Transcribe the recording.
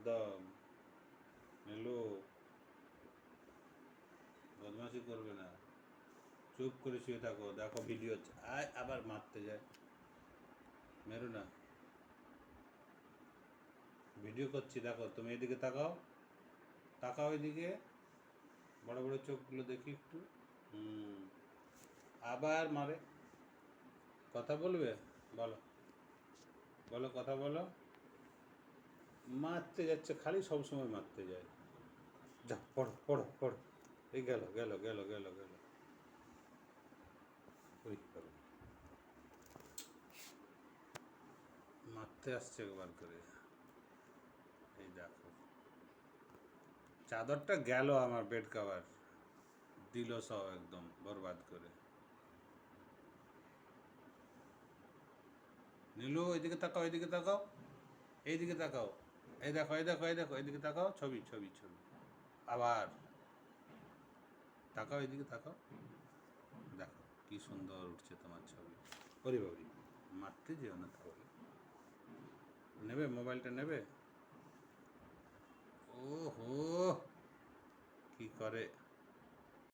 একদম। নীলু, বদমাশি করবে না, চুপ করে শুয়ে থাকো। দেখো ভিডিও আয়, আবার মারতে যায়। মেরো না, ভিডিও করছি দেখো। তুমি এদিকে তাকাও, তাকাও এদিকে, বড় বড় চোখগুলো দেখি একটু। হুম, আবার মারে। কথা বলবে? বলো, বলো, কথা বলো। মারতে যাচ্ছে, খালি সবসময় মারতে যায়। যা, পড়ো পড়ো পড়ো। এই গেল গেল গেল গেল গেল। ওই গেল, মারতে আসছে একবার করে। এই দেখো, চাদরটা গেল আমার, বেড কভার দিল সব একদম বরবাদ করে। নীলু, এইদিকে তাকাও, এইদিকে তাকাও, এইদিকে তাকাও। এই দেখো, এই দেখো, এই দেখো, এইদিকে তাকাও। ছবি ছবি ছবি। আবার তাকাও, এইদিকে তাকাও। দেখো কি সুন্দর উঠছে তোমার ছবি। ওরে বাবরি, মারতে যেও না তাহলে। নেবে মোবাইলটা, নেবে? ও হো, কি করে।